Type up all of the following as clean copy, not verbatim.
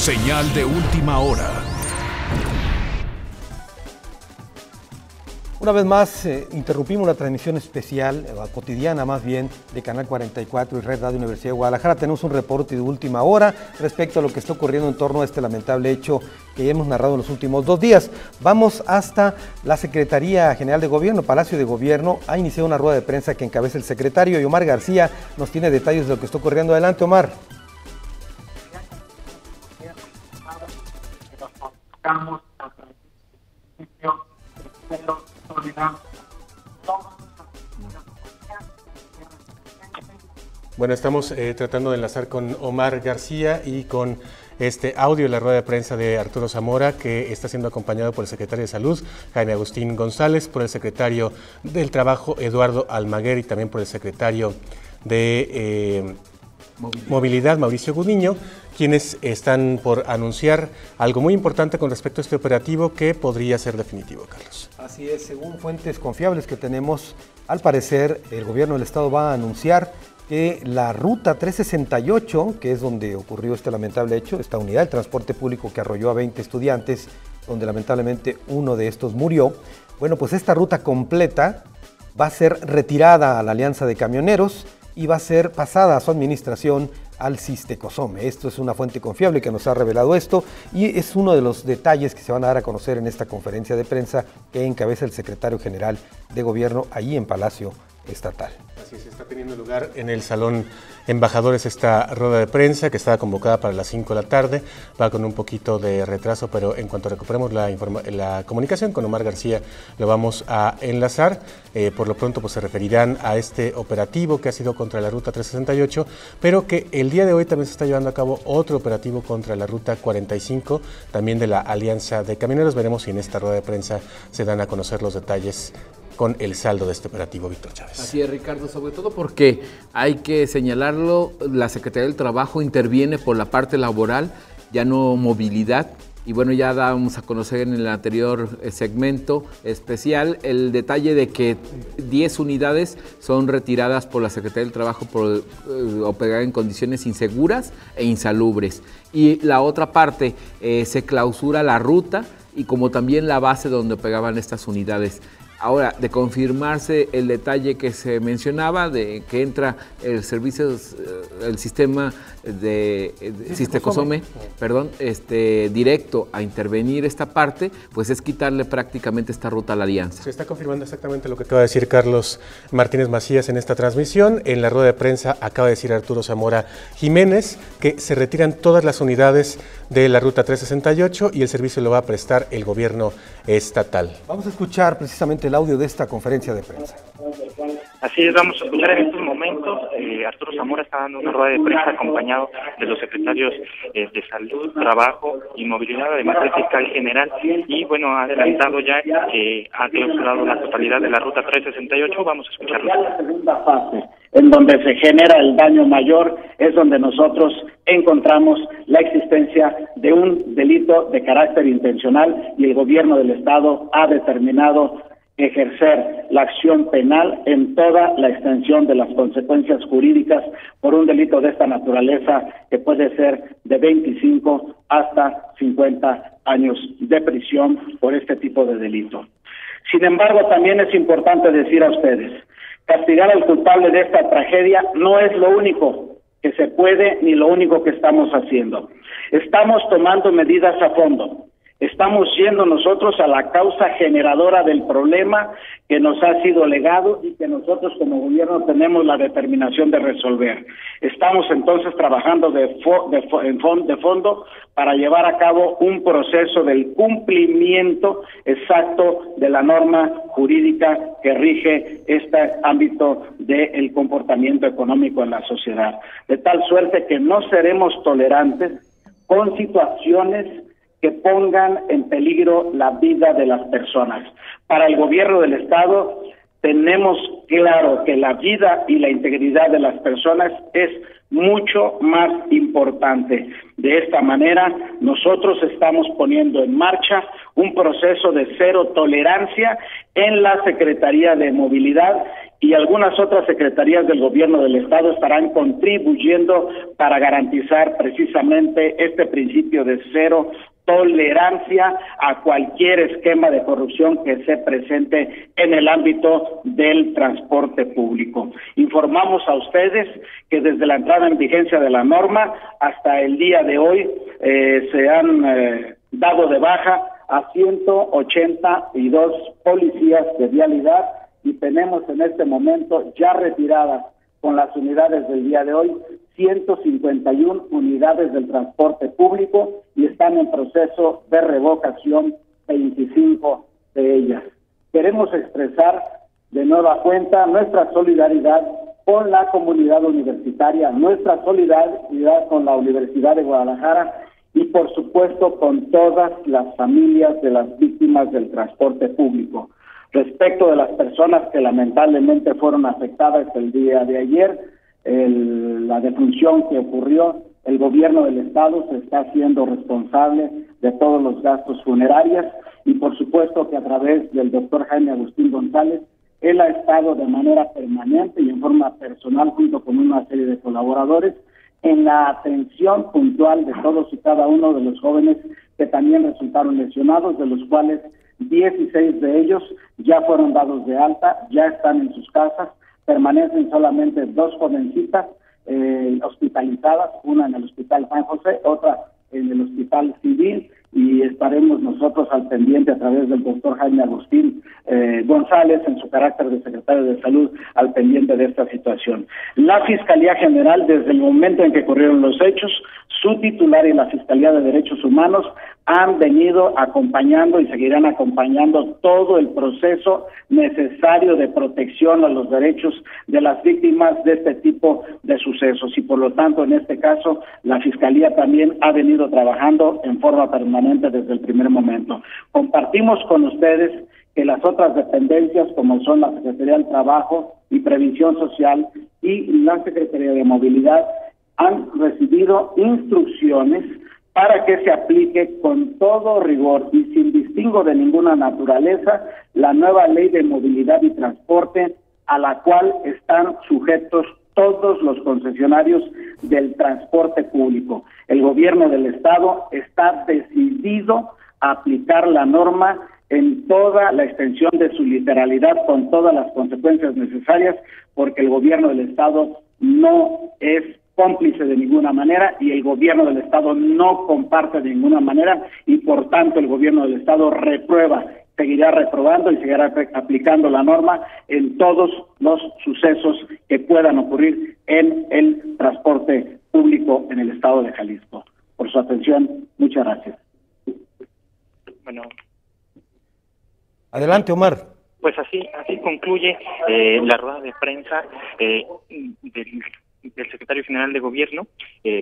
Señal de última hora. Una vez más, interrumpimos la transmisión especial, cotidiana más bien, de Canal 44 y Red Radio Universidad de Guadalajara. Tenemos un reporte de última hora respecto a lo que está ocurriendo en torno a este lamentable hecho que ya hemos narrado en los últimos 2 días. Vamos hasta la Secretaría General de Gobierno, Palacio de Gobierno. Ha iniciado una rueda de prensa que encabeza el secretario, y Omar García nos tiene detalles de lo que está ocurriendo. Adelante, Omar. Bueno, estamos tratando de enlazar con Omar García y con este audio de la rueda de prensa de Arturo Zamora, que está siendo acompañado por el secretario de Salud, Jaime Agustín González, por el secretario del Trabajo, Eduardo Almaguer, y también por el secretario de Movilidad, Mauricio Gudiño, quienes están por anunciar algo muy importante con respecto a este operativo que podría ser definitivo, Carlos. Así es, según fuentes confiables que tenemos, al parecer el gobierno del estado va a anunciar que la ruta 368, que es donde ocurrió este lamentable hecho, esta unidad de transporte público que arrolló a 20 estudiantes, donde lamentablemente uno de estos murió, bueno, pues esta ruta completa va a ser retirada a la Alianza de Camioneros y va a ser pasada a su administración al Cistecosome. Esto es una fuente confiable que nos ha revelado esto, y es uno de los detalles que se van a dar a conocer en esta conferencia de prensa que encabeza el secretario general de Gobierno allí en Palacio Estatal. Así es, está teniendo lugar en el Salón Embajadores esta rueda de prensa, que estaba convocada para las 5 de la tarde, va con un poquito de retraso, pero en cuanto recuperemos la comunicación con Omar García, lo vamos a enlazar. Por lo pronto pues se referirán a este operativo que ha sido contra la ruta 368, pero que el día de hoy también se está llevando a cabo otro operativo contra la ruta 45, también de la Alianza de Camioneros. Veremos si en esta rueda de prensa se dan a conocer los detalles con el saldo de este operativo, Víctor Chávez. Así es, Ricardo, sobre todo porque hay que señalarlo, la Secretaría del Trabajo interviene por la parte laboral, ya no movilidad, y bueno, ya dábamos a conocer en el anterior segmento especial el detalle de que 10 unidades son retiradas por la Secretaría del Trabajo por operar en condiciones inseguras e insalubres, y la otra parte se clausura la ruta y como también la base donde operaban estas unidades. Ahora, de confirmarse el detalle que se mencionaba, de que entra el servicio, el sistema de Cistecosome, directo a intervenir esta parte, pues es quitarle prácticamente esta ruta a la Alianza. Se está confirmando exactamente lo que acaba de decir Carlos Martínez Macías en esta transmisión. En la rueda de prensa acaba de decir Arturo Zamora Jiménez que se retiran todas las unidades de la ruta 368 y el servicio lo va a prestar el gobierno estatal. Vamos a escuchar precisamente el audio de esta conferencia de prensa. Así es, vamos a escuchar en estos momentos. Arturo Zamora está dando una rueda de prensa acompañado de los secretarios de Salud, Trabajo y Movilidad, además del fiscal general, y bueno, ha adelantado ya que ha clausurado la totalidad de la ruta 368. Vamos a escucharlo. La segunda fase, en donde se genera el daño mayor, es donde nosotros encontramos la existencia de un delito de carácter intencional, y el gobierno del Estado ha determinado ejercer la acción penal en toda la extensión de las consecuencias jurídicas por un delito de esta naturaleza, que puede ser de 25 hasta 50 años de prisión por este tipo de delito. Sin embargo, también es importante decir a ustedes, castigar al culpable de esta tragedia no es lo único que se puede ni lo único que estamos haciendo. Estamos tomando medidas a fondo. Estamos yendo nosotros a la causa generadora del problema que nos ha sido legado y que nosotros como gobierno tenemos la determinación de resolver. Estamos entonces trabajando de fondo para llevar a cabo un proceso del cumplimiento exacto de la norma jurídica que rige este ámbito del comportamiento económico en la sociedad. De tal suerte que no seremos tolerantes con situaciones que pongan en peligro la vida de las personas. Para el gobierno del Estado, tenemos claro que la vida y la integridad de las personas es mucho más importante. De esta manera, nosotros estamos poniendo en marcha un proceso de cero tolerancia en la Secretaría de Movilidad, y algunas otras secretarías del gobierno del estado estarán contribuyendo para garantizar precisamente este principio de cero tolerancia a cualquier esquema de corrupción que se presente en el ámbito del transporte público. Informamos a ustedes que desde la entrada en vigencia de la norma hasta el día de hoy se han dado de baja a 182 policías de vialidad, y tenemos en este momento ya retiradas con las unidades del día de hoy 151 unidades del transporte público, y están en proceso de revocación 25 de ellas. Queremos expresar de nueva cuenta nuestra solidaridad con la comunidad universitaria, nuestra solidaridad con la Universidad de Guadalajara y por supuesto con todas las familias de las víctimas del transporte público. Respecto de las personas que lamentablemente fueron afectadas el día de ayer, la defunción que ocurrió, el gobierno del estado se está haciendo responsable de todos los gastos funerarios, y por supuesto que a través del doctor Jaime Agustín González, él ha estado de manera permanente y en forma personal junto con una serie de colaboradores en la atención puntual de todos y cada uno de los jóvenes que también resultaron lesionados, de los cuales 16 de ellos ya fueron dados de alta, ya están en sus casas. Permanecen solamente 2 jovencitas hospitalizadas, una en el Hospital San José, otra en el Hospital Civil, y estaremos nosotros al pendiente a través del doctor Jaime Agustín González, en su carácter de secretario de Salud, al pendiente de esta situación. La Fiscalía General, desde el momento en que ocurrieron los hechos, su titular y la Fiscalía de Derechos Humanos han venido acompañando y seguirán acompañando todo el proceso necesario de protección a los derechos de las víctimas de este tipo de sucesos, y por lo tanto en este caso la Fiscalía también ha venido trabajando en forma permanente desde el primer momento. Compartimos con ustedes que las otras dependencias, como son la Secretaría del Trabajo y Previsión Social y la Secretaría de Movilidad, han recibido instrucciones para que se aplique con todo rigor y sin distingo de ninguna naturaleza la nueva Ley de Movilidad y Transporte, a la cual están sujetos todos los concesionarios del transporte público. El gobierno del estado está decidido a aplicar la norma en toda la extensión de su literalidad, con todas las consecuencias necesarias, porque el gobierno del estado no es cómplice de ninguna manera, y el gobierno del estado no comparte de ninguna manera, y por tanto el gobierno del estado reprueba, seguirá reprobando y seguirá aplicando la norma en todos los sucesos que puedan ocurrir en el transporte público en el estado de Jalisco. Por su atención, muchas gracias. Bueno, adelante, Omar. Pues así concluye la rueda de prensa del secretario general de gobierno.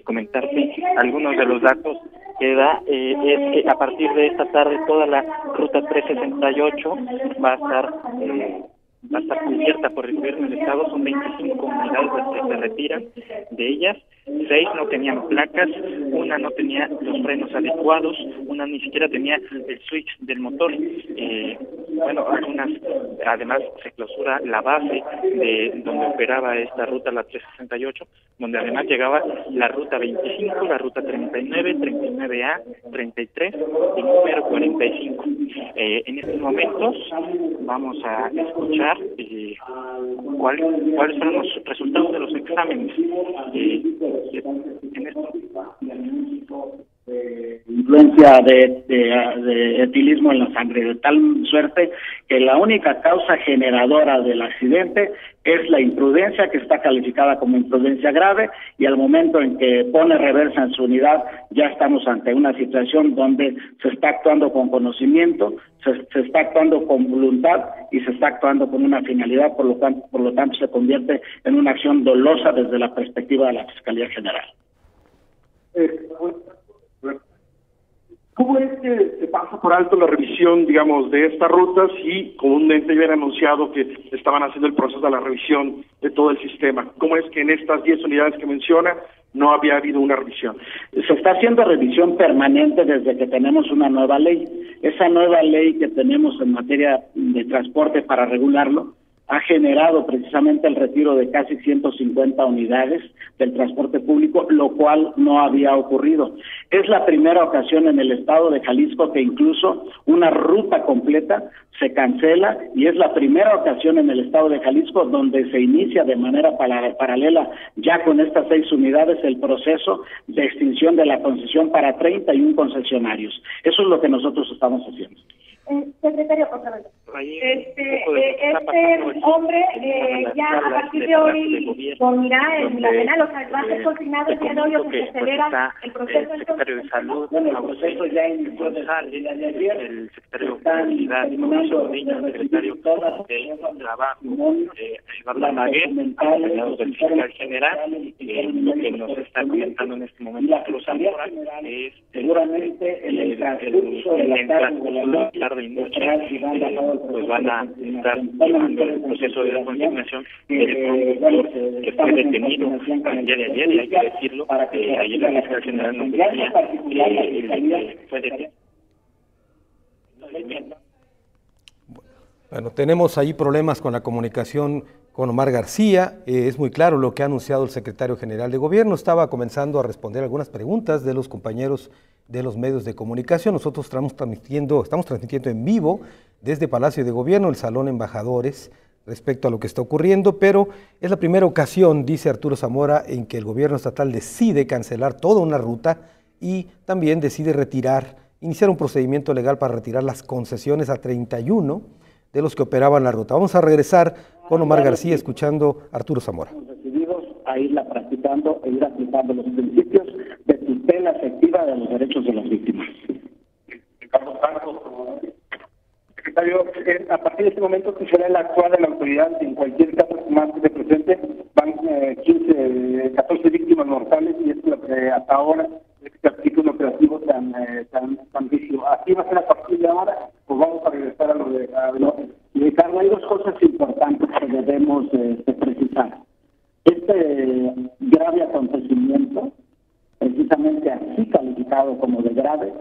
Comentarte algunos de los datos que da es que a partir de esta tarde toda la ruta 368 va a estar cubierta por el gobierno del estado. Son 25 unidades las que se retiran. De ellas, 6 no tenían placas, una no tenía los frenos adecuados, una ni siquiera tenía el switch del motor. Algunas, además, se clausura la base de donde operaba esta ruta, la 368, donde además llegaba la ruta 25, la ruta 39, 39A, 33 y número 45. En estos momentos vamos a escuchar cuáles fueron los resultados de los exámenes. En esto. Influencia de etilismo en la sangre, de tal suerte que la única causa generadora del accidente es la imprudencia, que está calificada como imprudencia grave, y al momento en que pone reversa en su unidad ya estamos ante una situación donde se está actuando con conocimiento, se está actuando con voluntad y se está actuando con una finalidad, por lo tanto se convierte en una acción dolosa desde la perspectiva de la Fiscalía General. ¿Cómo es que se pasa por alto la revisión, digamos, de estas rutas y comúnmente habían anunciado que estaban haciendo el proceso de la revisión de todo el sistema? ¿Cómo es que en estas 10 unidades que menciona no había habido una revisión? Se está haciendo revisión permanente desde que tenemos una nueva ley. Esa nueva ley que tenemos en materia de transporte para regularlo ha generado precisamente el retiro de casi 150 unidades del transporte público, lo cual no había ocurrido. Es la primera ocasión en el estado de Jalisco que incluso una ruta completa se cancela, y es la primera ocasión en el estado de Jalisco donde se inicia de manera paralela ya con estas 6 unidades el proceso de extinción de la concesión para 31 concesionarios. Eso es lo que nosotros estamos haciendo. Secretario, otra vez. Este hombre ya a partir de hoy dormirá en la penal, o sea, va a ser consignado el día de hoy, o se acelera el proceso. El secretario de Salud, Bueno, el proceso ya inició desde ayer. el secretario de Seguridad, Mauricio Niño, el secretario de Trabajo, Eduardo Maguer, acompañados del fiscal general. Lo que nos está comentando en este momento Arturo Zamora es seguramente en el transcurso de la tarde y noche, pues van a estar llevando el proceso de consignación del conductor que fue detenido el día de ayer, y hay que decirlo, ayer la fiscal general nos decía que fue detenido. Bueno, tenemos ahí problemas con la comunicación con Omar García. Es muy claro lo que ha anunciado el secretario general de Gobierno. Estaba comenzando a responder algunas preguntas de los compañeros de los medios de comunicación. Nosotros estamos transmitiendo en vivo desde Palacio de Gobierno, el Salón Embajadores, respecto a lo que está ocurriendo, pero es la primera ocasión, dice Arturo Zamora, en que el gobierno estatal decide cancelar toda una ruta y también decide iniciar un procedimiento legal para retirar las concesiones a 31 de los que operaban la ruta. Vamos a regresar con Omar García escuchando a Arturo Zamora. Decididos a irla practicando e ir aplicando los principios de tutela efectiva de los derechos de las víctimas. Secretario, a partir de este momento que será el actual de la autoridad, en cualquier caso más que se presente, van 14 víctimas mortales, y es lo que hasta ahora es que se aplica un operativo tan rígido. Así va a ser a partir de ahora, pues vamos a regresar a lo de Ricardo, hay 2 cosas importantes que debemos precisar. Este grave acontecimiento, precisamente así calificado como de grave,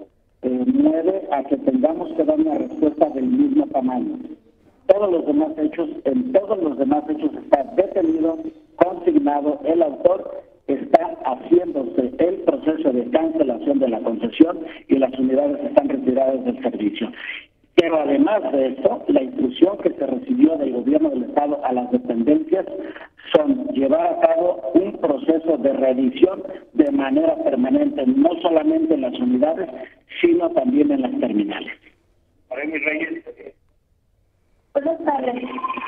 mueve a que tengamos que dar una respuesta del mismo tamaño. En todos los demás hechos está detenido, consignado, el autor está haciéndose el proceso de cancelación de la concesión y las unidades están retiradas del servicio. Pero además de esto, la instrucción que se recibió del gobierno del estado a las dependencias son llevar a cabo un proceso de revisión de manera permanente, no solamente en las unidades, sino también en las terminales. Buenas tardes.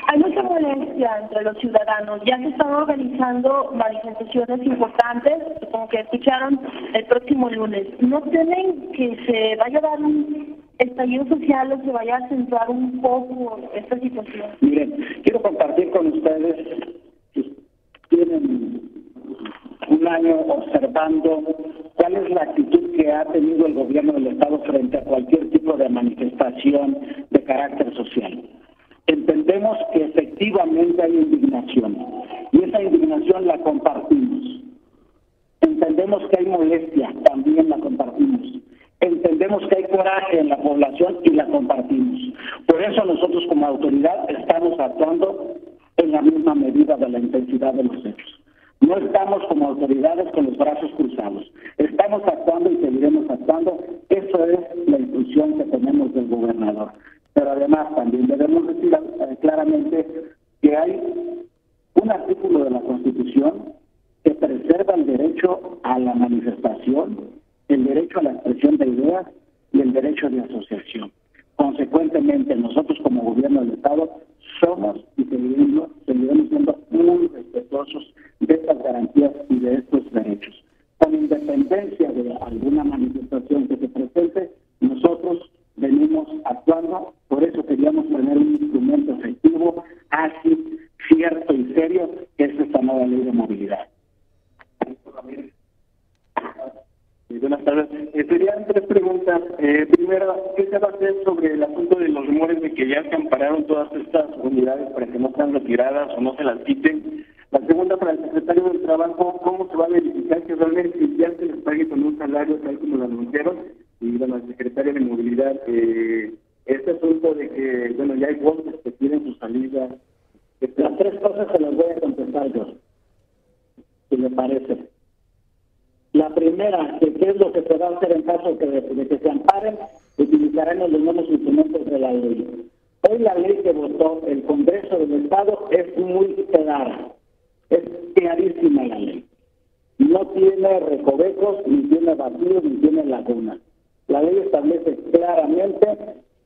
Hay mucha molestia entre los ciudadanos. Ya se están organizando manifestaciones importantes, como que escucharon el próximo lunes. ¿No temen que se vaya a dar un estallido social o se vaya a acentuar un poco esta situación? Miren, quiero compartir con ustedes que tienen un año observando cuál es la actitud que ha tenido el gobierno del estado frente a cualquier tipo de manifestación de carácter social. Entendemos que efectivamente hay indignación, y esa indignación la compartimos. Entendemos que hay molestia, también la compartimos. Entendemos que hay coraje en la población y la compartimos. Por eso nosotros como autoridad estamos actuando en la misma medida de la intensidad de los hechos. No estamos como autoridades con los brazos cruzados. Estamos actuando y seguiremos actuando. Eso es la instrucción que tenemos del gobernador. Pero además también debemos decir claramente que hay un artículo de la Constitución que preserva el derecho a la manifestación, el derecho a la expresión de ideas y el derecho de asociación. Consecuentemente, nosotros como gobierno del Estado somos y seguiremos siendo muy respetuosos de estas garantías y de estos derechos. Con independencia de alguna manifestación que se presente, nosotros venimos actuando. Por eso queríamos tener un instrumento efectivo, ágil, cierto y serio, que es esta nueva ley de movilidad. Buenas tardes. Serían tres preguntas. Primero, ¿qué se va a hacer sobre el asunto de los rumores de que ya se ampararon todas estas unidades para que no sean retiradas o no se las quiten? La segunda, para el secretario del Trabajo, ¿cómo se va a verificar que realmente ya se les pague con un salario tal como lo anunciaron? Y bueno, al secretario de Movilidad, este asunto de que, bueno, ya hay voces que piden su salida. Las tres cosas se las voy a contestar yo, si me parece. La primera, que qué es lo que se va a hacer en caso de que se amparen, utilizaremos los nuevos instrumentos de la ley. Hoy la ley que votó el Congreso del Estado es muy clara, es clarísima la ley. No tiene recovecos, ni tiene vacíos, ni tiene lagunas. La ley establece claramente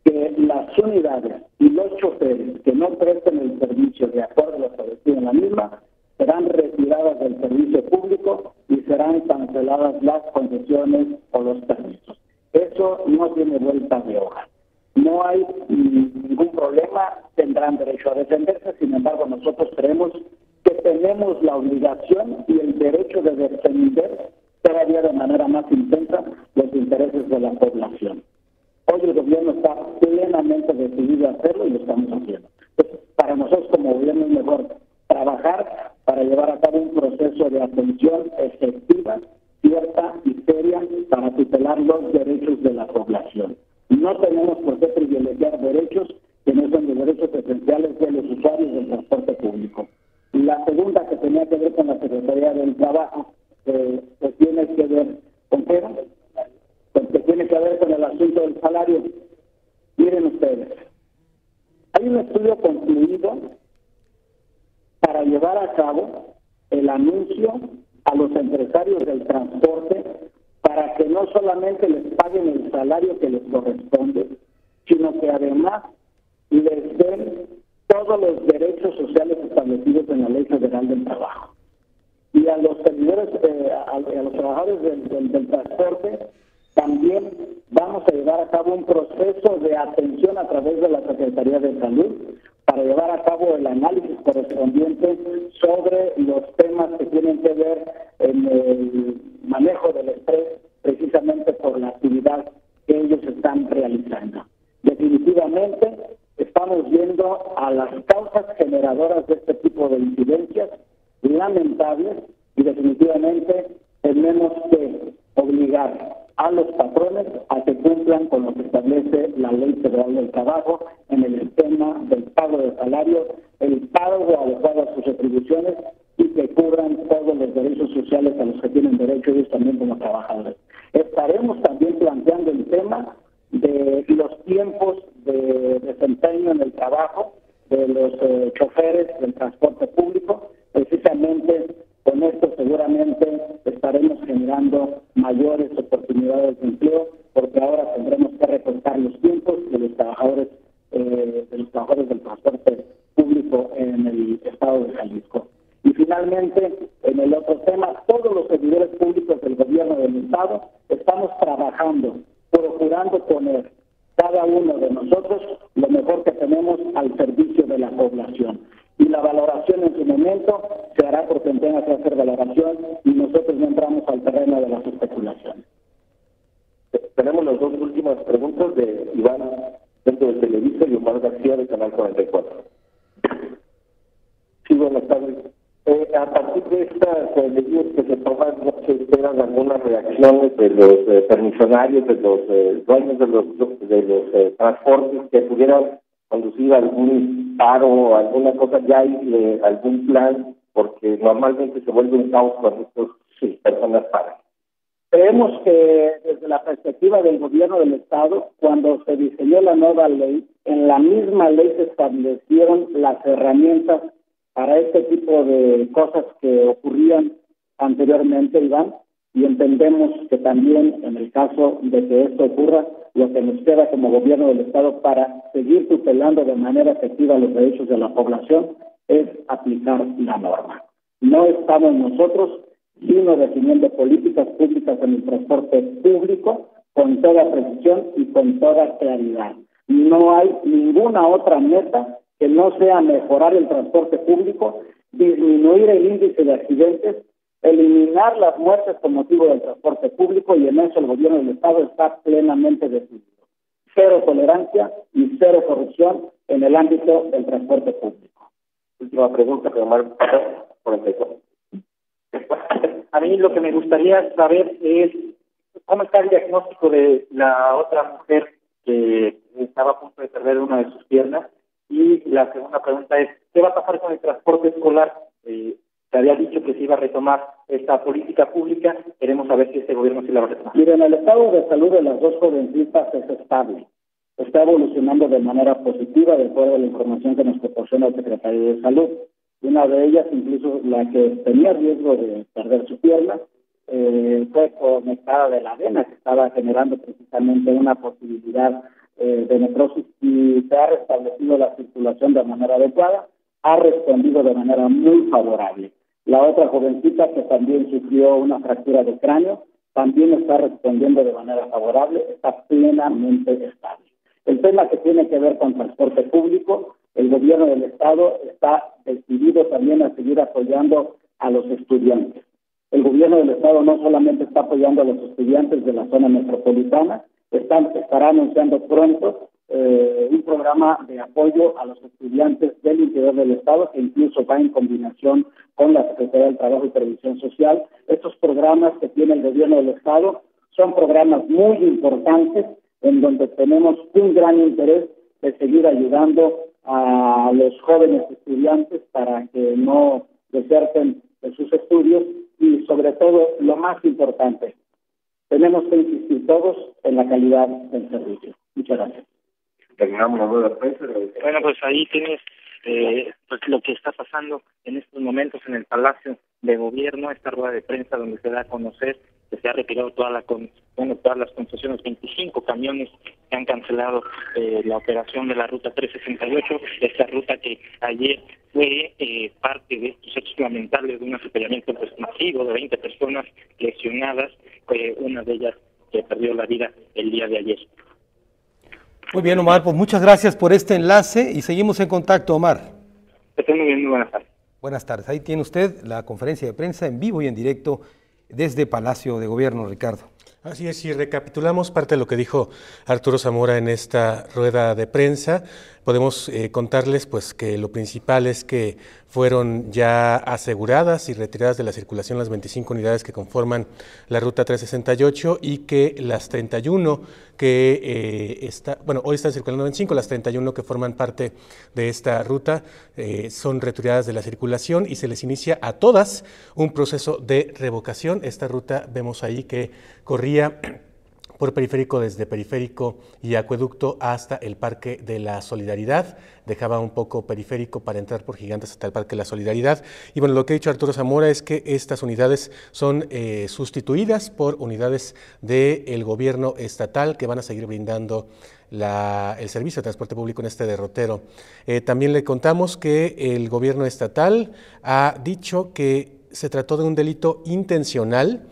que las unidades y los choferes que no presten el servicio de acuerdo a lo establecido en la misma serán retiradas del servicio público y serán canceladas las concesiones o los permisos. Eso no tiene vuelta de hoja. No hay ningún problema, tendrán derecho a defenderse, sin embargo nosotros creemos que tenemos la obligación y el derecho de defender todavía de manera más intensa los intereses de la población. Hoy el gobierno está plenamente decidido a hacerlo y lo estamos haciendo. Entonces, para nosotros como gobierno es mejor trabajar para llevar a cabo un proceso de atención efectiva, cierta y seria para tutelar los derechos de la población. No tenemos por qué privilegiar derechos que no son los derechos esenciales de los usuarios del transporte público. La segunda, que tenía que ver con la Secretaría del Trabajo, que tiene que ver con qué, que tiene que ver con el asunto del salario. Miren ustedes, hay un estudio concluido para llevar a cabo el anuncio a los empresarios del transporte para que no solamente les paguen el salario que les corresponde, sino que además les den todos los derechos sociales establecidos en la Ley Federal del Trabajo. Y a los servidores, a los trabajadores del transporte, también vamos a llevar a cabo un proceso de atención a través de la Secretaría de Salud para llevar a cabo el análisis correspondiente sobre los temas que tienen que ver en el manejo del estrés, precisamente por la actividad que ellos están realizando. Definitivamente estamos viendo a las causas generadoras de este tipo de incidencias lamentables y definitivamente tenemos que obligar a los patrones a que cumplan con lo que establece la Ley Federal del Trabajo en el esquema del pago de salario, el pago adecuado a sus retribuciones y que cubran todos los derechos sociales a los que tienen derecho ellos también como trabajadores. Estaremos también planteando el tema de los tiempos de desempeño en el trabajo de los choferes del transporte público. Precisamente con esto seguramente estaremos generando mayores oportunidades de empleo, porque ahora tendremos que recortar los tiempos de los trabajadores del transporte público en el estado de Jalisco. Y finalmente, en el otro tema, todos los servidores públicos del gobierno del estado estamos trabajando, procurando poner cada uno de nosotros lo mejor que tenemos al servicio de la población. Y la valoración en su momento se hará por quien tenga que hacer valoración y nosotros no entramos al terreno de las especulaciones. Tenemos las dos últimas preguntas de Iván dentro de Televisa y Omar García de Canal 44. Sí, buenas tardes. A partir de estas medidas que se toman, ¿no se esperan algunas reacciones de los permisionarios, de los dueños de los transportes que pudieran conducir a algún paro o alguna cosa? ¿Ya hay algún plan? Porque normalmente se vuelve un caos cuando estas personas paran. Creemos que desde la perspectiva del gobierno del Estado, cuando se diseñó la nueva ley, en la misma ley se establecieron las herramientas para este tipo de cosas que ocurrían anteriormente, Iván, y entendemos que también en el caso de que esto ocurra, lo que nos queda como gobierno del Estado para seguir tutelando de manera efectiva los derechos de la población es aplicar la norma. No estamos nosotros, sino definiendo políticas públicas en el transporte público con toda precisión y con toda claridad. No hay ninguna otra meta que no sea mejorar el transporte público, disminuir el índice de accidentes eliminar las muertes con motivo del transporte público, y en eso el gobierno del Estado está plenamente decidido. Cero tolerancia y cero corrupción en el ámbito del transporte público. Última pregunta, Omar, 44. A mí lo que me gustaría saber es cómo está el diagnóstico de la otra mujer que estaba a punto de perder una de sus piernas. Y la segunda pregunta es, ¿qué va a pasar con el transporte escolar? Se había dicho que se iba a retomar esta política pública. Queremos saber si este gobierno sí la va a retomar. Miren, el estado de salud de las dos jovencitas es estable. Está evolucionando de manera positiva de acuerdo a la información que nos proporciona el Secretario de Salud. Una de ellas, incluso la que tenía riesgo de perder su pierna, fue conectada de la vena, que estaba generando precisamente una posibilidad de necrosis, y se ha restablecido la circulación de manera adecuada, ha respondido de manera muy favorable. La otra jovencita, que también sufrió una fractura de cráneo, también está respondiendo de manera favorable, está plenamente estable. El tema que tiene que ver con transporte público, el gobierno del Estado está decidido también a seguir apoyando a los estudiantes. El gobierno del Estado no solamente está apoyando a los estudiantes de la zona metropolitana, estará anunciando pronto un programa de apoyo a los estudiantes del interior del Estado, que incluso va en combinación con la Secretaría del Trabajo y Previsión Social. Estos programas que tiene el gobierno del Estado son programas muy importantes, en donde tenemos un gran interés de seguir ayudando a los jóvenes estudiantes para que no deserten de sus estudios, y sobre todo, lo más importante, tenemos que insistir todos en la calidad del servicio. Muchas gracias. Terminamos la rueda de prensa. Bueno, pues ahí tienes pues lo que está pasando en estos momentos en el Palacio de Gobierno, esta rueda de prensa donde se da a conocer que se ha retirado todas las concesiones, 25 camiones que han cancelado la operación de la ruta 368, esta ruta que ayer fue parte de estos hechos lamentables de un atropellamiento pues masivo de 20 personas lesionadas, una de ellas que perdió la vida el día de ayer. Muy bien, Omar, pues muchas gracias por este enlace y seguimos en contacto, Omar. Que estén muy bien, muy buenas tardes. Buenas tardes. Ahí tiene usted la conferencia de prensa en vivo y en directo desde Palacio de Gobierno, Ricardo. Así es, si recapitulamos parte de lo que dijo Arturo Zamora en esta rueda de prensa, podemos contarles pues que lo principal es que fueron ya aseguradas y retiradas de la circulación las 25 unidades que conforman la ruta 368 y que las 31 que hoy están circulando 25, las 31 que forman parte de esta ruta son retiradas de la circulación y se les inicia a todas un proceso de revocación. Esta ruta vemos ahí que corría por Periférico, desde Periférico y Acueducto hasta el Parque de la Solidaridad, dejaba un poco Periférico para entrar por Gigantes hasta el Parque de la Solidaridad. Y bueno, lo que ha dicho Arturo Zamora es que estas unidades son sustituidas por unidades del gobierno estatal que van a seguir brindando el servicio de transporte público en este derrotero. También le contamos que el gobierno estatal ha dicho que se trató de un delito intencional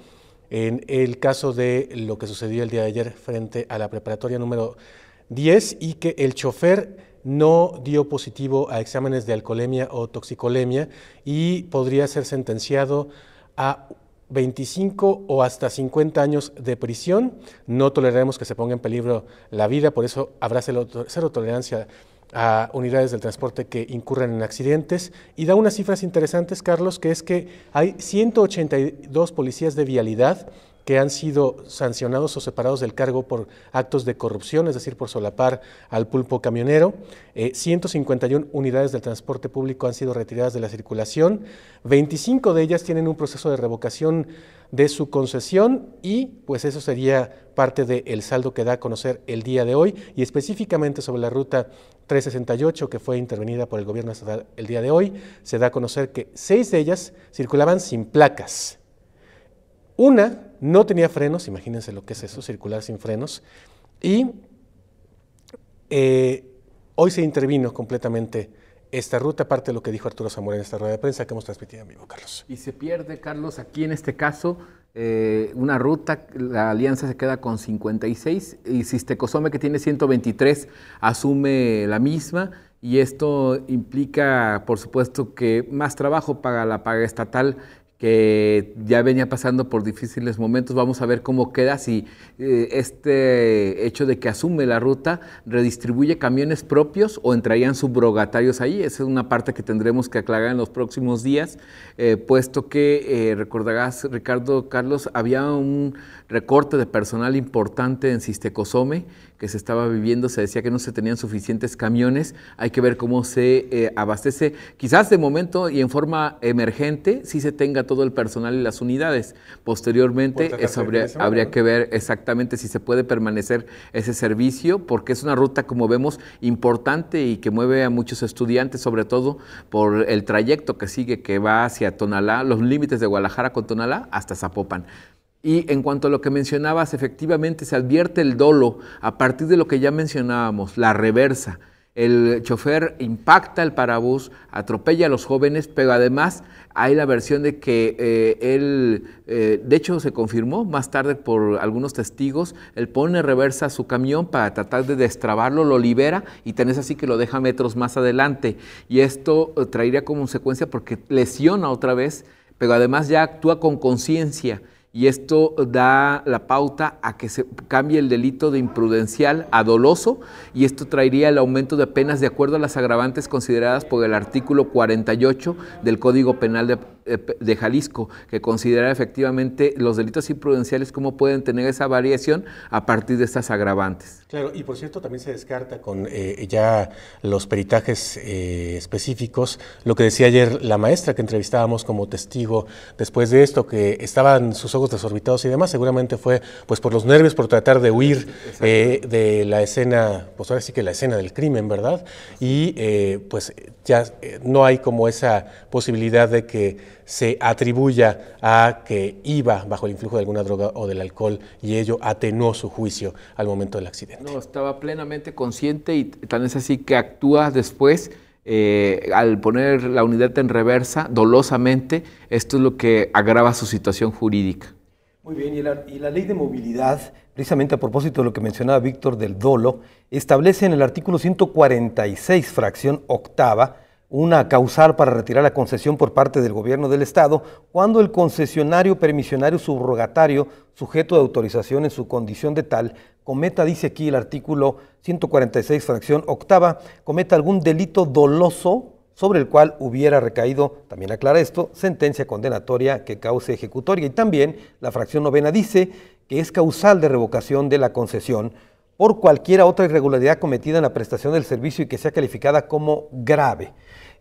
en el caso de lo que sucedió el día de ayer frente a la preparatoria número 10 y que el chofer no dio positivo a exámenes de alcoholemia o toxicolemia y podría ser sentenciado a 25 o hasta 50 años de prisión. No toleraremos que se ponga en peligro la vida, por eso habrá cero tolerancia a unidades del transporte que incurran en accidentes, y da unas cifras interesantes, Carlos, que es que hay 182 policías de vialidad que han sido sancionados o separados del cargo por actos de corrupción, es decir, por solapar al pulpo camionero. 151 unidades del transporte público han sido retiradas de la circulación, 25 de ellas tienen un proceso de revocación de su concesión y pues eso sería parte del saldo que da a conocer el día de hoy, y específicamente sobre la ruta 368 que fue intervenida por el gobierno estatal el día de hoy, se da a conocer que 6 de ellas circulaban sin placas. Una no tenía frenos, imagínense lo que es eso, circular sin frenos, y hoy se intervino completamente esta ruta, parte de lo que dijo Arturo Zamora en esta rueda de prensa que hemos transmitido en vivo, Carlos. Y se pierde, Carlos, aquí en este caso, una ruta, la alianza se queda con 56 y Sistecosome, que tiene 123, asume la misma, y esto implica, por supuesto, que más trabajo para la paga estatal, que ya venía pasando por difíciles momentos. Vamos a ver cómo queda, si este hecho de que asume la ruta redistribuye camiones propios o entrarían subrogatarios ahí. Esa es una parte que tendremos que aclarar en los próximos días, puesto que, recordarás, Ricardo, Carlos, había un recorte de personal importante en Cistecosome que se estaba viviendo, se decía que no se tenían suficientes camiones. Hay que ver cómo se abastece, quizás de momento y en forma emergente, si se tenga todo el personal y las unidades. Posteriormente, eso habría que ver exactamente si se puede permanecer ese servicio, porque es una ruta, como vemos, importante y que mueve a muchos estudiantes, sobre todo por el trayecto que sigue, que va hacia Tonalá, los límites de Guadalajara con Tonalá, hasta Zapopan. Y en cuanto a lo que mencionabas, efectivamente se advierte el dolo a partir de lo que ya mencionábamos, la reversa. El chofer impacta el parabús, atropella a los jóvenes, pero además hay la versión de que él, de hecho se confirmó más tarde por algunos testigos, él pone reversa a su camión para tratar de destrabarlo, lo libera y tan es así que lo deja metros más adelante. Y esto traería como consecuencia porque lesiona otra vez, pero además ya actúa con conciencia. Y esto da la pauta a que se cambie el delito de imprudencial a doloso, y esto traería el aumento de penas de acuerdo a las agravantes consideradas por el artículo 48 del Código Penal de Jalisco, que considera efectivamente los delitos imprudenciales cómo pueden tener esa variación a partir de estas agravantes. Claro, y por cierto también se descarta con ya los peritajes específicos, lo que decía ayer la maestra que entrevistábamos como testigo después de esto, que estaban sus ojos desorbitados y demás, seguramente fue pues por los nervios, por tratar de huir de la escena, pues ahora sí que la escena del crimen, ¿verdad? Y pues ya no hay como esa posibilidad de que se atribuya a que iba bajo el influjo de alguna droga o del alcohol y ello atenuó su juicio al momento del accidente. No, estaba plenamente consciente y tan es así que actúa después al poner la unidad en reversa dolosamente. Esto es lo que agrava su situación jurídica. Muy bien, y la ley de movilidad, precisamente a propósito de lo que mencionaba Víctor del dolo, establece en el artículo 146, fracción octava, una causal para retirar la concesión por parte del gobierno del Estado cuando el concesionario permisionario subrogatario, sujeto de autorización en su condición de tal, cometa, dice aquí el artículo 146, fracción octava, cometa algún delito doloso sobre el cual hubiera recaído, también aclara esto, sentencia condenatoria que cause ejecutoria. Y también la fracción novena dice que es causal de revocación de la concesión por cualquier otra irregularidad cometida en la prestación del servicio y que sea calificada como grave.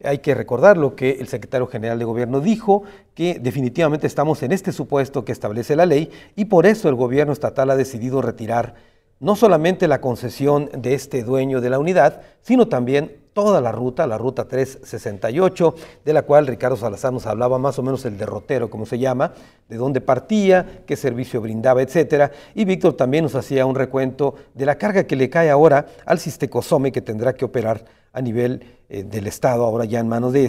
Hay que recordar lo que el secretario general de Gobierno dijo, que definitivamente estamos en este supuesto que establece la ley y por eso el gobierno estatal ha decidido retirar no solamente la concesión de este dueño de la unidad, sino también toda la ruta 368, de la cual Ricardo Salazar nos hablaba más o menos el derrotero, como se llama, de dónde partía, qué servicio brindaba, etcétera. Y Víctor también nos hacía un recuento de la carga que le cae ahora al Cistecosome, que tendrá que operar a nivel del Estado, ahora ya en manos de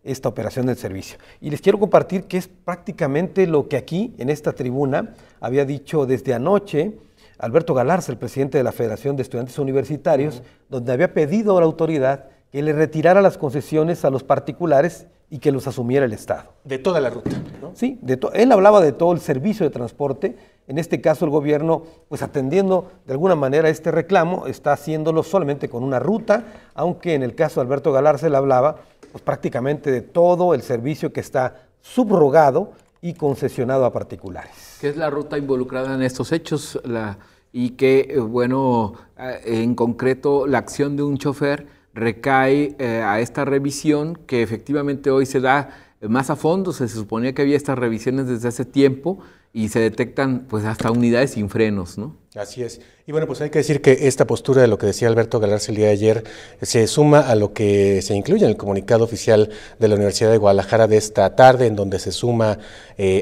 esta operación del servicio. Y les quiero compartir que es prácticamente lo que aquí, en esta tribuna, había dicho desde anoche Alberto Galarza, el presidente de la Federación de Estudiantes Universitarios, donde había pedido a la autoridad que le retirara las concesiones a los particulares y que los asumiera el Estado. De toda la ruta, ¿no? Sí, él hablaba de todo el servicio de transporte. En este caso el gobierno, pues atendiendo de alguna manera este reclamo, está haciéndolo solamente con una ruta, aunque en el caso de Alberto Galarza él hablaba pues prácticamente de todo el servicio que está subrogado y concesionado a particulares. ¿Qué es la ruta involucrada en estos hechos? Y que, bueno, en concreto la acción de un chofer recae a esta revisión que efectivamente hoy se da más a fondo. Se suponía que había estas revisiones desde hace tiempo y se detectan pues hasta unidades sin frenos, ¿no? Así es. Y bueno, pues hay que decir que esta postura de lo que decía Alberto Galarza el día de ayer se suma a lo que se incluye en el comunicado oficial de la Universidad de Guadalajara de esta tarde, en donde se suma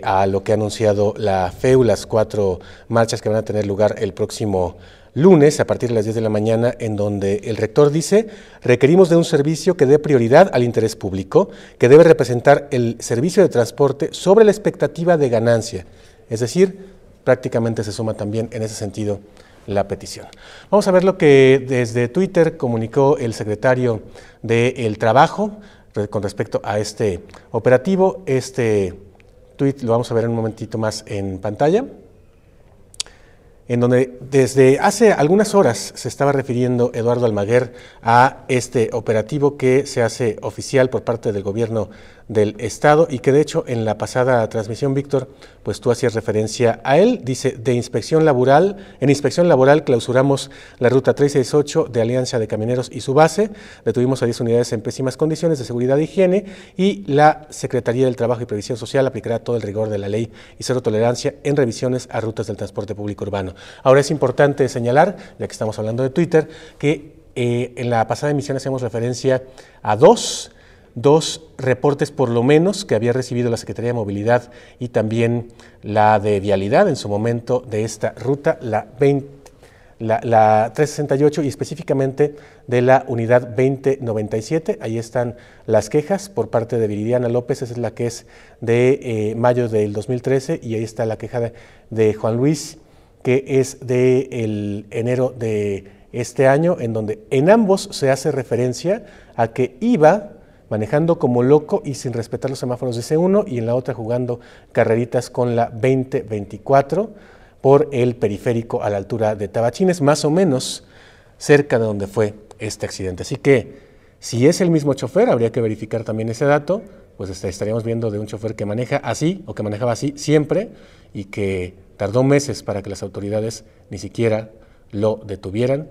a lo que ha anunciado la FEU, las 4 marchas que van a tener lugar el próximo lunes a partir de las 10 de la mañana, en donde el rector dice: requerimos de un servicio que dé prioridad al interés público, que debe representar el servicio de transporte sobre la expectativa de ganancia. Es decir, prácticamente se suma también en ese sentido la petición. Vamos a ver lo que desde Twitter comunicó el secretario del Trabajo con respecto a este operativo, este tuit, lo vamos a ver en un momentito más en pantalla, en donde desde hace algunas horas se estaba refiriendo Eduardo Almaguer a este operativo que se hace oficial por parte del gobierno del Estado y que de hecho en la pasada transmisión, Víctor, pues tú hacías referencia a él. Dice, en inspección laboral clausuramos la ruta 368 de Alianza de Camioneros y su base, detuvimos a 10 unidades en pésimas condiciones de seguridad e higiene y la Secretaría del Trabajo y Previsión Social aplicará todo el rigor de la ley y cero tolerancia en revisiones a rutas del transporte público urbano. Ahora es importante señalar, ya que estamos hablando de Twitter, que en la pasada emisión hacemos referencia a dos reportes por lo menos que había recibido la Secretaría de Movilidad y también la de Vialidad en su momento de esta ruta, la 368 y específicamente de la unidad 2097. Ahí están las quejas por parte de Viridiana López, esa es la que es de mayo del 2013 y ahí está la queja de Juan Luis, que es de enero de este año, en donde en ambos se hace referencia a que iba manejando como loco y sin respetar los semáforos de C1 y en la otra jugando carreritas con la 2024 por el periférico a la altura de Tabachines, más o menos cerca de donde fue este accidente. Así que si es el mismo chofer, habría que verificar también ese dato, pues estaríamos viendo de un chofer que maneja así o que manejaba así siempre y que tardó meses para que las autoridades ni siquiera lo detuvieran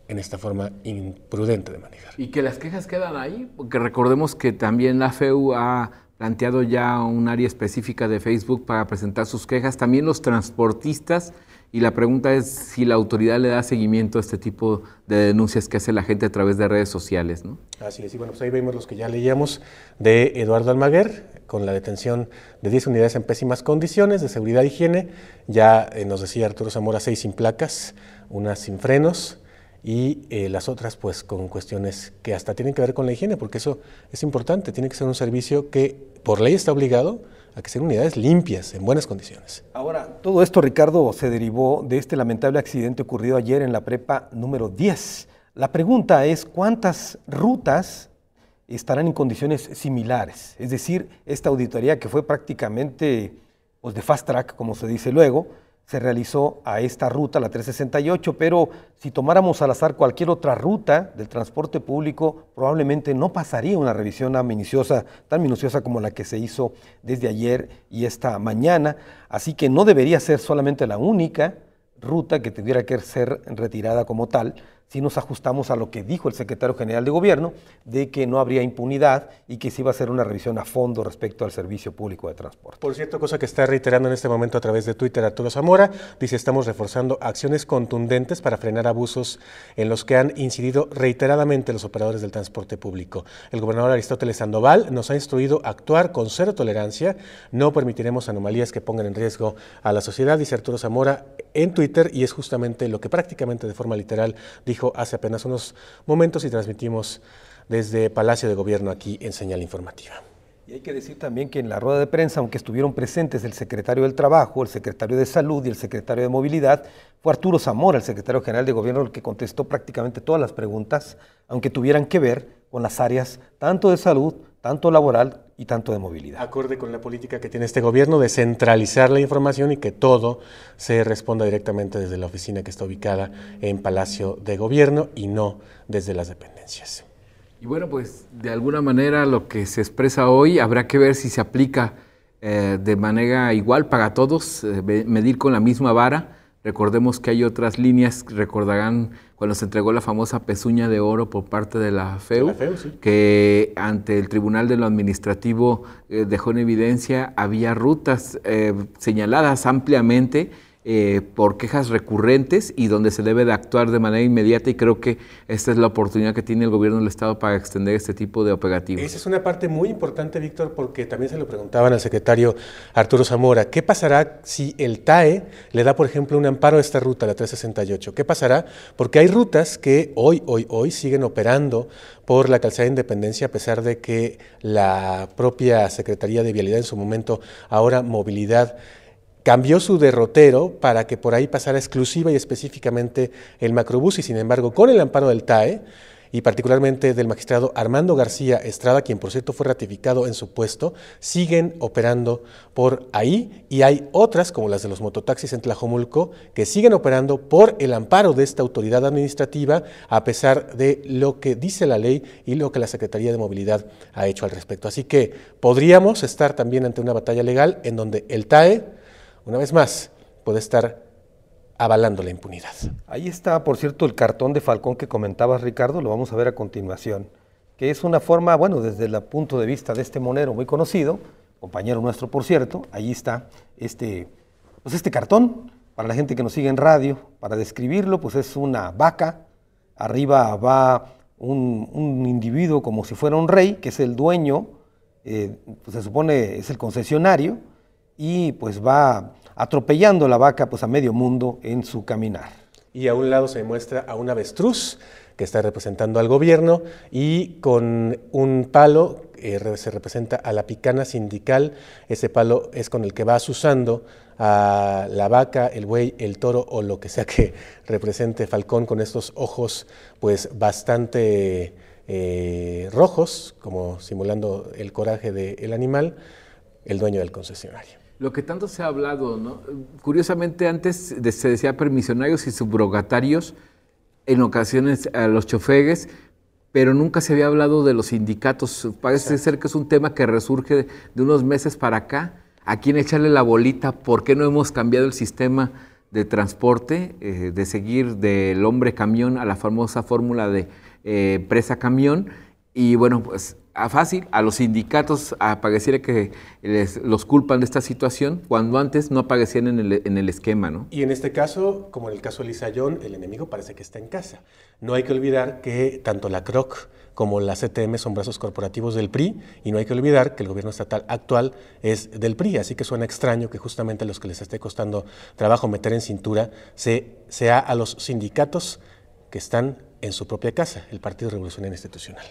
en esta forma imprudente de manejar. Y que las quejas quedan ahí, porque recordemos que también la FEU ha planteado ya un área específica de Facebook para presentar sus quejas, también los transportistas, y la pregunta es si la autoridad le da seguimiento a este tipo de denuncias que hace la gente a través de redes sociales, ¿no? Así es, y bueno, pues ahí vemos los que ya leíamos de Eduardo Almaguer, con la detención de 10 unidades en pésimas condiciones de seguridad e higiene, ya nos decía Arturo Zamora, 6 sin placas, unas sin frenos, y las otras pues con cuestiones que hasta tienen que ver con la higiene, porque eso es importante, tiene que ser un servicio que por ley está obligado a que sean unidades limpias, en buenas condiciones. Ahora, todo esto, Ricardo, se derivó de este lamentable accidente ocurrido ayer en la prepa número 10. La pregunta es, ¿cuántas rutas estarán en condiciones similares? Es decir, esta auditoría que fue prácticamente pues, de fast track, como se dice luego, se realizó a esta ruta, la 368, pero si tomáramos al azar cualquier otra ruta del transporte público, probablemente no pasaría una revisión tan minuciosa como la que se hizo desde ayer y esta mañana, así que no debería ser solamente la única ruta que tuviera que ser retirada como tal, si nos ajustamos a lo que dijo el secretario general de Gobierno, de que no habría impunidad y que se iba a hacer una revisión a fondo respecto al servicio público de transporte. Por cierto, cosa que está reiterando en este momento a través de Twitter Arturo Zamora, dice, estamos reforzando acciones contundentes para frenar abusos en los que han incidido reiteradamente los operadores del transporte público. El gobernador Aristóteles Sandoval nos ha instruido a actuar con cero tolerancia, no permitiremos anomalías que pongan en riesgo a la sociedad, dice Arturo Zamora en Twitter, y es justamente lo que prácticamente de forma literal dijo hace apenas unos momentos y transmitimos desde Palacio de Gobierno aquí en Señal Informativa. Y hay que decir también que en la rueda de prensa, aunque estuvieron presentes el secretario del Trabajo, el secretario de Salud y el secretario de Movilidad, fue Arturo Zamora, el secretario general de Gobierno, el que contestó prácticamente todas las preguntas, aunque tuvieran que ver con las áreas tanto de salud, tanto laboral y tanto de movilidad. Acorde con la política que tiene este gobierno de centralizar la información y que todo se responda directamente desde la oficina que está ubicada en Palacio de Gobierno y no desde las dependencias. Y bueno, pues de alguna manera lo que se expresa hoy habrá que ver si se aplica de manera igual para todos, medir con la misma vara. Recordemos que hay otras líneas, recordarán cuando se entregó la famosa pezuña de oro por parte de la FEU, sí, que ante el Tribunal de lo Administrativo dejó en evidencia, había rutas señaladas ampliamente por quejas recurrentes y donde se debe de actuar de manera inmediata, y creo que esta es la oportunidad que tiene el gobierno del Estado para extender este tipo de operativos. Esa es una parte muy importante, Víctor, porque también se lo preguntaban al secretario Arturo Zamora. ¿Qué pasará si el TAE le da, por ejemplo, un amparo a esta ruta, la 368? ¿Qué pasará? Porque hay rutas que hoy siguen operando por la calzada de Independencia, a pesar de que la propia Secretaría de Vialidad en su momento, ahora Movilidad, cambió su derrotero para que por ahí pasara exclusiva y específicamente el macrobús, y sin embargo, con el amparo del TAE, y particularmente del magistrado Armando García Estrada, quien por cierto fue ratificado en su puesto, siguen operando por ahí, y hay otras, como las de los mototaxis en Tlajomulco, que siguen operando por el amparo de esta autoridad administrativa, a pesar de lo que dice la ley y lo que la Secretaría de Movilidad ha hecho al respecto. Así que podríamos estar también ante una batalla legal en donde el TAE, una vez más, puede estar avalando la impunidad. Ahí está, por cierto, el cartón de Falcón que comentabas, Ricardo, lo vamos a ver a continuación, que es una forma, bueno, desde el punto de vista de este monero muy conocido, compañero nuestro, por cierto, ahí está este cartón, para la gente que nos sigue en radio, para describirlo, pues es una vaca, arriba va un individuo como si fuera un rey, que es el dueño, pues se supone es el concesionario, y pues va atropellando la vaca pues a medio mundo en su caminar. Y a un lado se muestra a un avestruz que está representando al gobierno, y con un palo se representa a la picana sindical. Ese palo es con el que va asusando a la vaca, el buey, el toro o lo que sea que represente Falcón, con estos ojos pues bastante rojos, como simulando el coraje del animal, el dueño del concesionario. Lo que tanto se ha hablado, ¿no? Curiosamente antes se decía permisionarios y subrogatarios, en ocasiones a los choferes, pero nunca se había hablado de los sindicatos. Parece ser que es un tema que resurge de unos meses para acá. ¿A quién echarle la bolita? ¿Por qué no hemos cambiado el sistema de transporte, de seguir del hombre camión a la famosa fórmula de empresa camión? Y bueno, pues a los sindicatos pareciera que los culpan de esta situación, cuando antes no aparecían en el esquema, ¿no? Y en este caso, como en el caso de Lisayón, el enemigo parece que está en casa. No hay que olvidar que tanto la CROC como la CTM son brazos corporativos del PRI, y no hay que olvidar que el gobierno estatal actual es del PRI, así que suena extraño que justamente a los que les esté costando trabajo meter en cintura sea a los sindicatos que están en su propia casa, el Partido Revolucionario Institucional.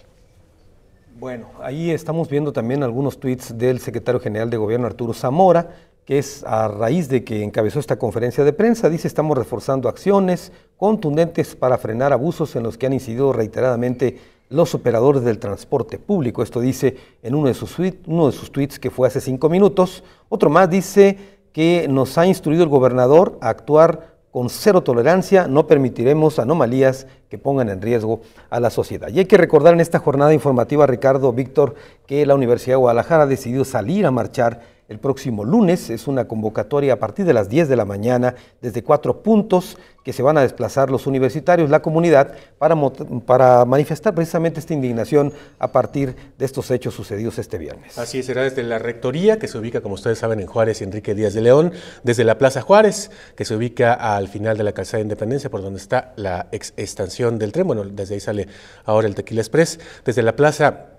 Bueno, ahí estamos viendo también algunos tuits del secretario general de Gobierno, Arturo Zamora, que es a raíz de que encabezó esta conferencia de prensa. Dice: estamos reforzando acciones contundentes para frenar abusos en los que han incidido reiteradamente los operadores del transporte público. Esto dice en uno de sus tuits que fue hace 5 minutos. Otro más dice que nos ha instruido el gobernador a actuar con cero tolerancia, no permitiremos anomalías que pongan en riesgo a la sociedad. Y hay que recordar en esta jornada informativa, Ricardo, Víctor, que la Universidad de Guadalajara ha decidido salir a marchar el próximo lunes. Es una convocatoria a partir de las 10 de la mañana, desde 4 puntos que se van a desplazar los universitarios, la comunidad, para manifestar precisamente esta indignación a partir de estos hechos sucedidos este viernes. Así será desde la Rectoría, que se ubica, como ustedes saben, en Juárez y Enrique Díaz de León, desde la Plaza Juárez, que se ubica al final de la Calzada de Independencia, por donde está la ex estación del tren. Bueno, desde ahí sale ahora el Tequila Express, desde la Plaza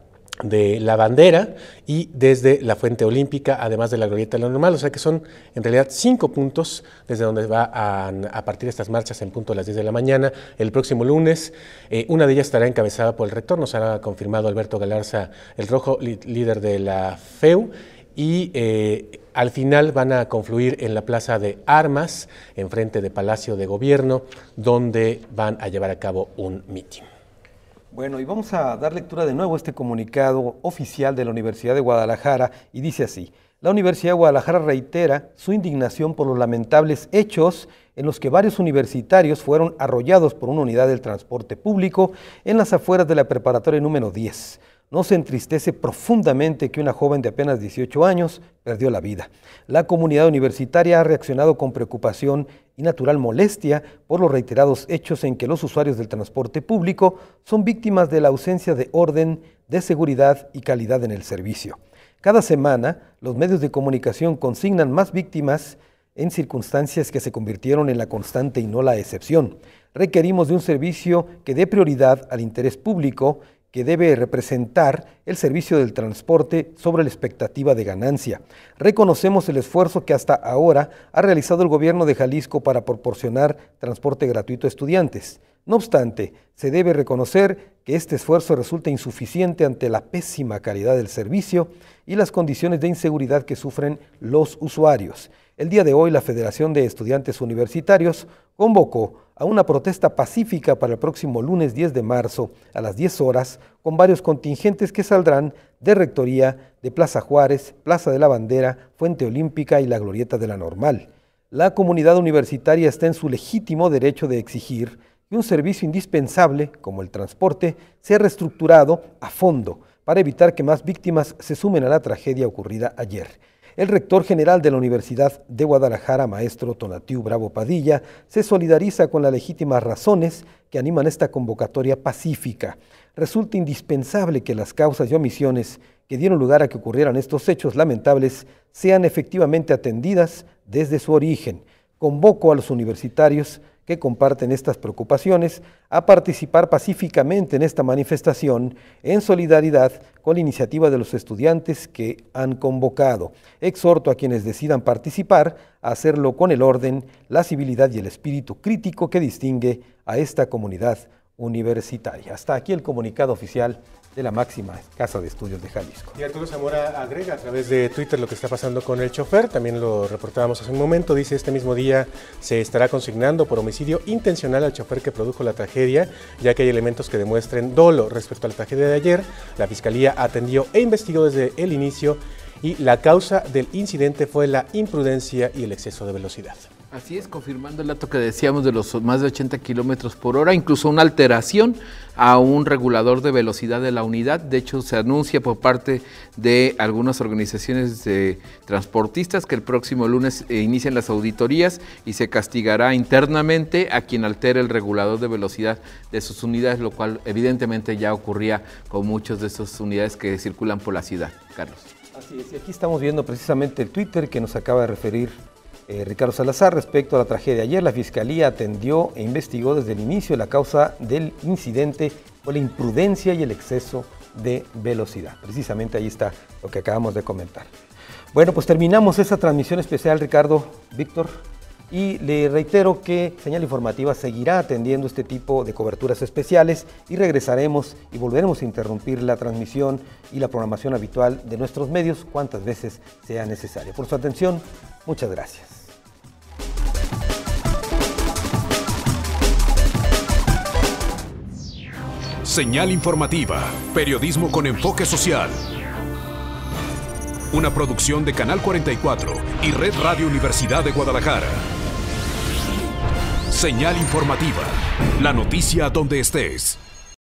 de la Bandera y desde la Fuente Olímpica, además de la Glorieta de la Normal. O sea que son en realidad 5 puntos desde donde va a partir estas marchas en punto a las 10 de la mañana el próximo lunes. Una de ellas estará encabezada por el rector, nos ha confirmado Alberto Galarza el Rojo, líder de la FEU, y al final van a confluir en la Plaza de Armas, enfrente de Palacio de Gobierno, donde van a llevar a cabo un mitin. Bueno, y vamos a dar lectura de nuevo a este comunicado oficial de la Universidad de Guadalajara, y dice así: la Universidad de Guadalajara reitera su indignación por los lamentables hechos en los que varios universitarios fueron arrollados por una unidad del transporte público en las afueras de la preparatoria número 10. Nos entristece profundamente que una joven de apenas 18 años perdió la vida. La comunidad universitaria ha reaccionado con preocupación y natural molestia por los reiterados hechos en que los usuarios del transporte público son víctimas de la ausencia de orden, de seguridad y calidad en el servicio. Cada semana, los medios de comunicación consignan más víctimas en circunstancias que se convirtieron en la constante y no la excepción. Requerimos de un servicio que dé prioridad al interés público, que debe representar el servicio del transporte sobre la expectativa de ganancia. Reconocemos el esfuerzo que hasta ahora ha realizado el gobierno de Jalisco para proporcionar transporte gratuito a estudiantes. No obstante, se debe reconocer que este esfuerzo resulta insuficiente ante la pésima calidad del servicio y las condiciones de inseguridad que sufren los usuarios. El día de hoy, la Federación de Estudiantes Universitarios convocó a una protesta pacífica para el próximo lunes 10 de marzo a las 10 horas, con varios contingentes que saldrán de Rectoría, de Plaza Juárez, Plaza de la Bandera, Fuente Olímpica y la Glorieta de la Normal. La comunidad universitaria está en su legítimo derecho de exigir que un servicio indispensable, como el transporte, sea reestructurado a fondo para evitar que más víctimas se sumen a la tragedia ocurrida ayer. El rector general de la Universidad de Guadalajara, maestro Tonatiu Bravo Padilla, se solidariza con las legítimas razones que animan esta convocatoria pacífica. Resulta indispensable que las causas y omisiones que dieron lugar a que ocurrieran estos hechos lamentables sean efectivamente atendidas desde su origen. Convoco a los universitarios que comparten estas preocupaciones a participar pacíficamente en esta manifestación en solidaridad con la iniciativa de los estudiantes que han convocado. Exhorto a quienes decidan participar a hacerlo con el orden, la civilidad y el espíritu crítico que distingue a esta comunidad universitaria. Hasta aquí el comunicado oficial de la máxima Casa de Estudios de Jalisco. Y Arturo Zamora agrega a través de Twitter lo que está pasando con el chofer, también lo reportábamos hace un momento, dice: este mismo día se estará consignando por homicidio intencional al chofer que produjo la tragedia, ya que hay elementos que demuestren dolo. Respecto a la tragedia de ayer, la Fiscalía atendió e investigó desde el inicio y la causa del incidente fue la imprudencia y el exceso de velocidad. Así es, confirmando el dato que decíamos de los más de 80 kilómetros por hora, incluso una alteración a un regulador de velocidad de la unidad. De hecho, se anuncia por parte de algunas organizaciones de transportistas que el próximo lunes inician las auditorías y se castigará internamente a quien altere el regulador de velocidad de sus unidades, lo cual evidentemente ya ocurría con muchas de esas unidades que circulan por la ciudad. Carlos. Así es, y aquí estamos viendo precisamente el Twitter que nos acaba de referir Ricardo Salazar respecto a la tragedia. Ayer la Fiscalía atendió e investigó desde el inicio la causa del incidente por la imprudencia y el exceso de velocidad. Precisamente ahí está lo que acabamos de comentar. Bueno, pues terminamos esta transmisión especial, Ricardo, Víctor, y le reitero que Señal Informativa seguirá atendiendo este tipo de coberturas especiales y regresaremos y volveremos a interrumpir la transmisión y la programación habitual de nuestros medios cuantas veces sea necesario. Por su atención, muchas gracias. Señal Informativa, periodismo con enfoque social. Una producción de Canal 44 y Red Radio Universidad de Guadalajara. Señal Informativa, la noticia donde estés.